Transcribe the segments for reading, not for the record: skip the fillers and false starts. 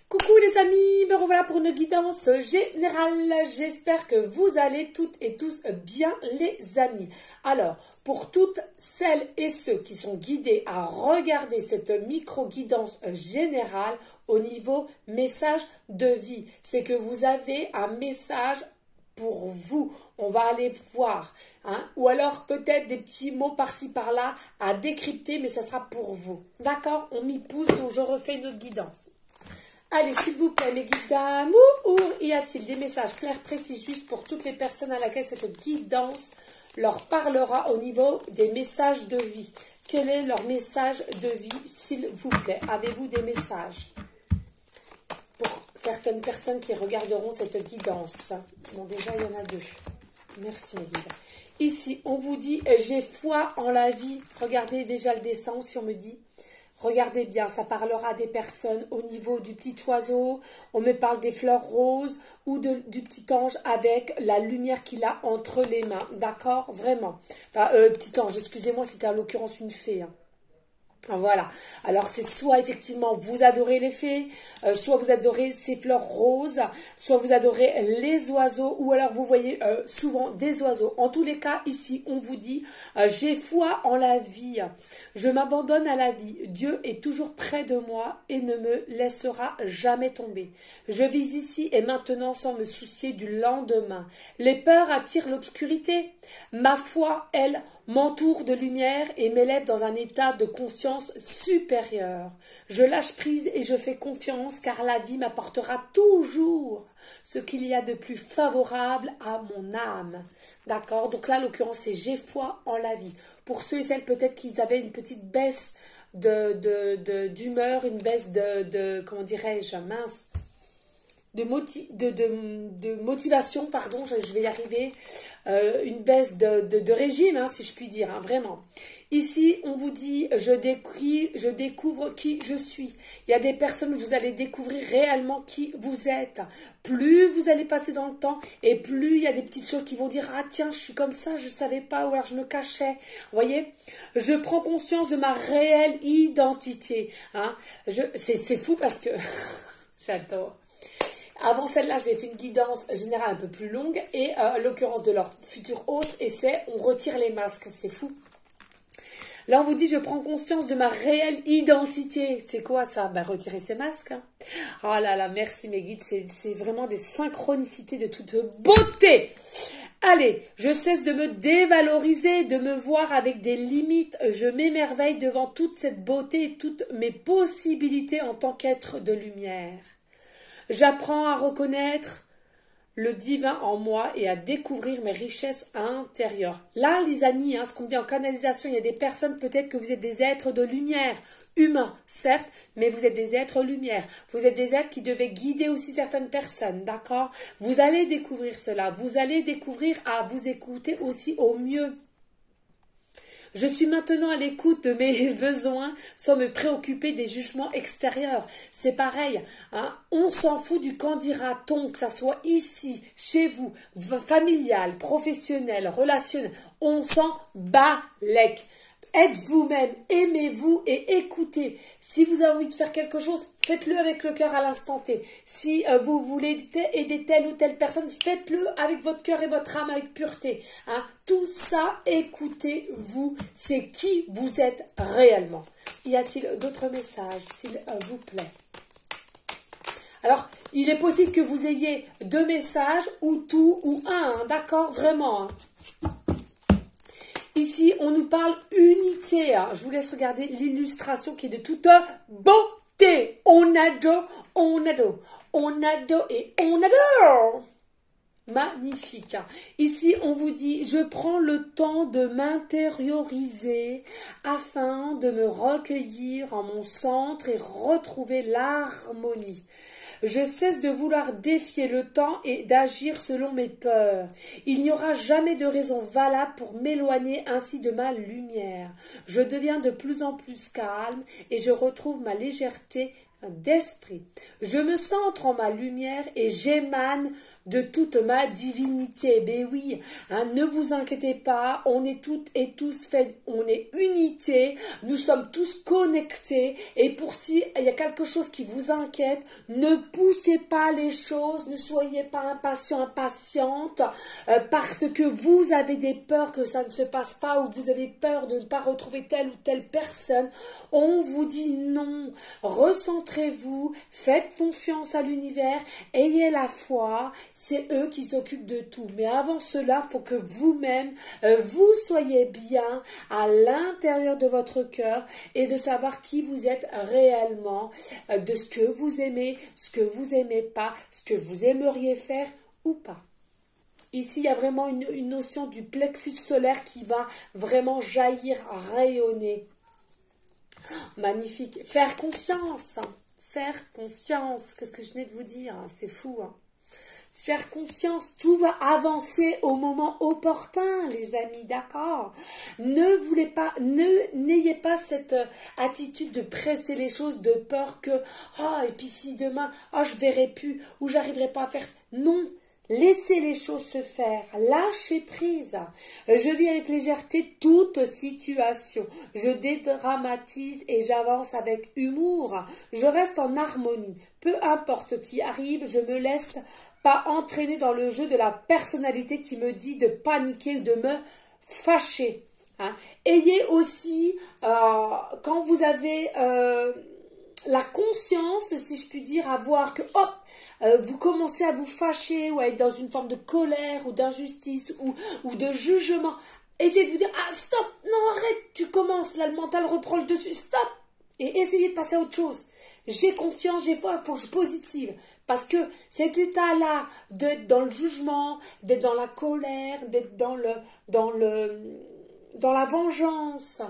Coucou les amis, me revoilà pour une guidance générale. J'espère que vous allez toutes et tous bien les amis. Alors, pour toutes celles et ceux qui sont guidés à regarder cette micro-guidance générale au niveau message de vie, c'est que vous avez un message pour vous. On va aller voir. Ou alors peut-être des petits mots par-ci par-là à décrypter, mais ça sera pour vous. D'accord? On m'y pousse, donc je refais une autre guidance. Allez, s'il vous plaît, mes guides d'amour, y a-t-il des messages clairs, précis, juste pour toutes les personnes à laquelle cette guidance leur parlera au niveau des messages de vie? Quel est leur message de vie, s'il vous plaît? Avez-vous des messages pour certaines personnes qui regarderont cette guidance? Bon, déjà, il y en a deux. Merci, mes guides. Ici, on vous dit « J'ai foi en la vie ». Regardez déjà le dessin, si on me dit. Regardez bien, ça parlera des personnes au niveau du petit oiseau. On me parle des fleurs roses ou du petit ange avec la lumière qu'il a entre les mains. D'accord? Vraiment. Enfin, petit ange, excusez-moi, c'était en l'occurrence une fée. Voilà, alors c'est soit effectivement vous adorez les fées, soit vous adorez ces fleurs roses, soit vous adorez les oiseaux, ou alors vous voyez souvent des oiseaux. En tous les cas, ici, on vous dit, j'ai foi en la vie, je m'abandonne à la vie, Dieu est toujours près de moi et ne me laissera jamais tomber. Je vis ici et maintenant sans me soucier du lendemain. Les peurs attirent l'obscurité, ma foi, elle, m'entoure de lumière et m'élève dans un état de conscience supérieure. Je lâche prise et je fais confiance car la vie m'apportera toujours ce qu'il y a de plus favorable à mon âme. D'accord? Donc là, l'occurrence, c'est j'ai foi en la vie. Pour ceux et celles peut-être qu'ils avaient une petite baisse d'humeur, une baisse comment dirais-je, mince, de motivation, pardon, je vais y arriver, une baisse de régime, si je puis dire, vraiment. Ici, on vous dit, je découvre qui je suis. Il y a des personnes où vous allez découvrir réellement qui vous êtes. Plus vous allez passer dans le temps, et plus il y a des petites choses qui vont dire, ah tiens, je suis comme ça, je ne savais pas, ou alors je me cachais. Vous voyez, je prends conscience de ma réelle identité. C'est fou parce que, j'adore. Avant celle-là, j'ai fait une guidance générale un peu plus longue et l'occurrence de leur futur hôte, et c'est on retire les masques, c'est fou. Là, on vous dit, je prends conscience de ma réelle identité. C'est quoi ça? Ben, retirer ces masques. Oh là là, merci mes guides, c'est vraiment des synchronicités de toute beauté. Allez, je cesse de me dévaloriser, de me voir avec des limites. Je m'émerveille devant toute cette beauté et toutes mes possibilités en tant qu'être de lumière. J'apprends à reconnaître le divin en moi et à découvrir mes richesses intérieures. Là, les amis, ce qu'on dit en canalisation, il y a des personnes, peut-être que vous êtes des êtres de lumière, humains, certes, mais vous êtes des êtres lumière. Vous êtes des êtres qui devaient guider aussi certaines personnes, d'accord? Vous allez découvrir cela. Vous allez découvrir à vous écouter aussi au mieux. Je suis maintenant à l'écoute de mes besoins sans me préoccuper des jugements extérieurs. C'est pareil, on s'en fout du qu'en dira-t-on, que ça soit ici, chez vous, familial, professionnel, relationnel. On s'en bat l'ec. Êtes vous-même, aimez-vous et écoutez. Si vous avez envie de faire quelque chose, faites-le avec le cœur à l'instant T. Si vous voulez aider telle ou telle personne, faites-le avec votre cœur et votre âme avec pureté. Tout ça, écoutez-vous. C'est qui vous êtes réellement. Y a-t-il d'autres messages, s'il vous plaît? Alors, il est possible que vous ayez 2 messages ou tout ou un, d'accord? Vraiment. Ici, on nous parle unité. Je vous laisse regarder l'illustration qui est de toute beauté. On adore, on adore, on adore et on adore. Magnifique. Ici, on vous dit, je prends le temps de m'intérioriser afin de me recueillir en mon centre et retrouver l'harmonie. Je cesse de vouloir défier le temps et d'agir selon mes peurs. Il n'y aura jamais de raison valable pour m'éloigner ainsi de ma lumière. Je deviens de plus en plus calme et je retrouve ma légèreté d'esprit. Je me centre en ma lumière et j'émane de toute ma divinité. Ben oui, hein, ne vous inquiétez pas, on est toutes et tous faits, on est unité, nous sommes tous connectés, et pour si il y a quelque chose qui vous inquiète, ne poussez pas les choses, ne soyez pas impatient, impatiente, parce que vous avez des peurs que ça ne se passe pas, ou vous avez peur de ne pas retrouver telle ou telle personne. On vous dit non, recentrez-vous, faites confiance à l'univers, ayez la foi, c'est eux qui s'occupent de tout. Mais avant cela, il faut que vous-même, vous soyez bien à l'intérieur de votre cœur et de savoir qui vous êtes réellement, de ce que vous aimez, ce que vous n'aimez pas, ce que vous aimeriez faire ou pas. Ici, il y a vraiment une notion du plexus solaire qui va vraiment jaillir, rayonner. Magnifique. Faire confiance. Faire confiance. Qu'est-ce que je venais de vous dire? C'est fou. Hein. Faire confiance, tout va avancer au moment opportun, les amis, d'accord? N'ayez pas cette attitude de presser les choses, de peur que, et puis si demain, je verrai plus, ou j'arriverai pas à faire. Non, laissez les choses se faire, lâchez prise. Je vis avec légèreté toute situation. Je dédramatise et j'avance avec humour. Je reste en harmonie. Peu importe qui arrive, je me laisse pas entraîner dans le jeu de la personnalité qui me dit de paniquer ou de me fâcher. Hein. Ayez aussi, quand vous avez la conscience, si je puis dire, à voir que vous commencez à vous fâcher ou à être dans une forme de colère ou d'injustice ou de jugement, essayez de vous dire, stop, non, arrête, tu commences, là le mental reprend le dessus, stop, et essayez de passer à autre chose. J'ai confiance, j'ai foi, il faut que je positive. Parce que cet état-là, d'être dans le jugement, d'être dans la colère, d'être dans la vengeance,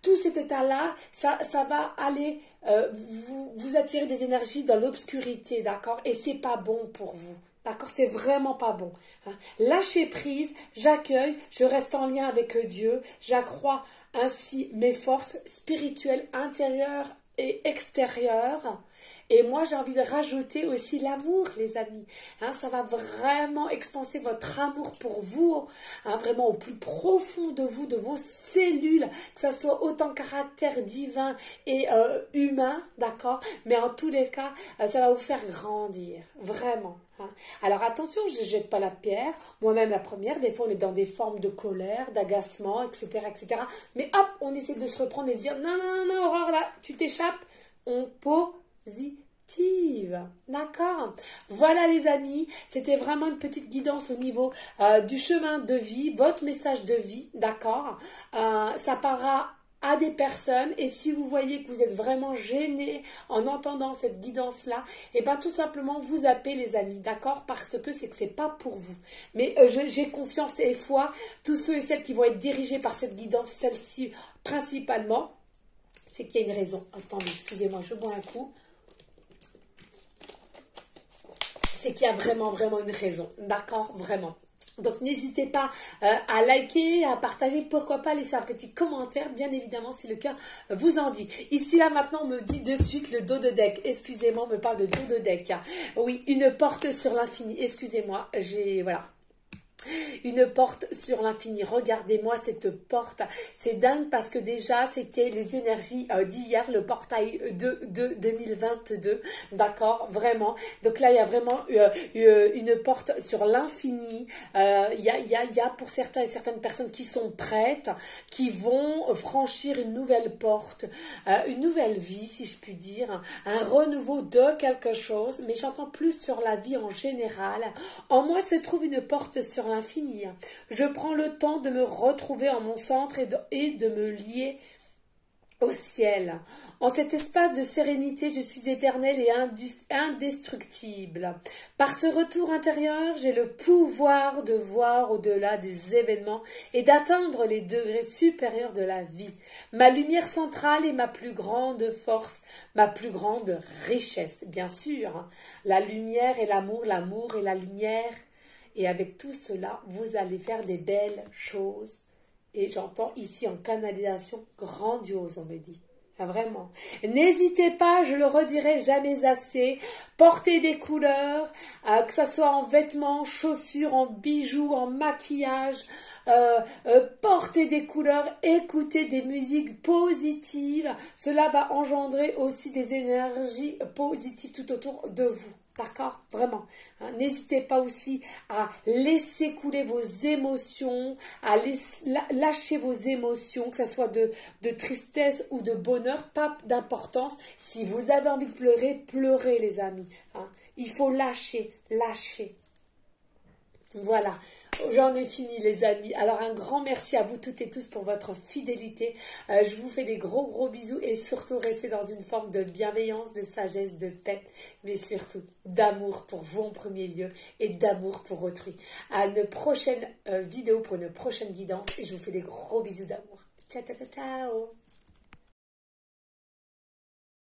tout cet état-là, ça va aller vous attirer des énergies dans l'obscurité, d'accord? Et c'est pas bon pour vous. D'accord, c'est vraiment pas bon. Hein. Lâchez prise, j'accueille, je reste en lien avec Dieu, j'accrois ainsi mes forces spirituelles intérieures et extérieures. Et moi, j'ai envie de rajouter aussi l'amour, les amis. Hein, ça va vraiment expanser votre amour pour vous, hein, vraiment au plus profond de vous, de vos cellules, que ça soit autant caractère divin et humain, d'accord? Mais en tous les cas, ça va vous faire grandir, vraiment. Hein. Alors attention, je ne jette pas la pierre, moi-même la première, des fois on est dans des formes de colère, d'agacement, etc., etc. Mais hop, on essaie de se reprendre et de dire, non, non, non, Aurore, là, tu t'échappes, on positive. D'accord. Voilà les amis, c'était vraiment une petite guidance au niveau du chemin de vie, votre message de vie, d'accord. Ça parlera à des personnes et si vous voyez que vous êtes vraiment gêné en entendant cette guidance-là, et bien tout simplement vous appelez les amis, d'accord, parce que c'est pas pour vous. Mais j'ai confiance et foi, tous ceux et celles qui vont être dirigés par cette guidance, celle-ci principalement, c'est qu'il y a une raison. Attendez, excusez-moi, je bois un coup. C'est qu'il y a vraiment, vraiment une raison. D'accord? Vraiment. Donc, n'hésitez pas à liker, à partager, pourquoi pas laisser un petit commentaire, bien évidemment, si le cœur vous en dit. Ici, là, maintenant, on me dit de suite le dos de deck. Excusez-moi, on me parle de dos de deck. Oui, une porte sur l'infini. Excusez-moi, voilà. Une porte sur l'infini. Regardez-moi cette porte. C'est dingue parce que déjà, c'était les énergies d'hier, le portail de 2022. D'accord? Vraiment. Donc là, il y a vraiment une porte sur l'infini. Il y a pour certains et certaines personnes qui sont prêtes, qui vont franchir une nouvelle porte, une nouvelle vie, si je puis dire, un renouveau de quelque chose. Mais j'entends plus sur la vie en général. En moi se trouve une porte sur l'infini. Je prends le temps de me retrouver en mon centre et de me lier au ciel. En cet espace de sérénité, je suis éternelle et indestructible. Par ce retour intérieur, j'ai le pouvoir de voir au-delà des événements et d'atteindre les degrés supérieurs de la vie. Ma lumière centrale est ma plus grande force, ma plus grande richesse. Bien sûr, la lumière et l'amour et la lumière. Et avec tout cela, vous allez faire des belles choses. Et j'entends ici en canalisation grandiose, on me dit. Ah, vraiment. N'hésitez pas, je le redirai jamais assez, portez des couleurs, que ça soit en vêtements, chaussures, en bijoux, en maquillage, portez des couleurs, écoutez des musiques positives. Cela va engendrer aussi des énergies positives tout autour de vous. D'accord? Vraiment. Hein, n'hésitez pas aussi à laisser couler vos émotions, à lâcher vos émotions, que ce soit de tristesse ou de bonheur, pas d'importance. Si vous avez envie de pleurer, pleurez les amis. Hein. Il faut lâcher, lâcher. Voilà. J'en ai fini les amis. Alors un grand merci à vous toutes et tous pour votre fidélité. Je vous fais des gros bisous et surtout restez dans une forme de bienveillance, de sagesse, de paix, mais surtout d'amour pour vous en premier lieu et d'amour pour autrui. À une prochaine vidéo pour une prochaine guidance et je vous fais des gros bisous d'amour. Ciao ciao ciao.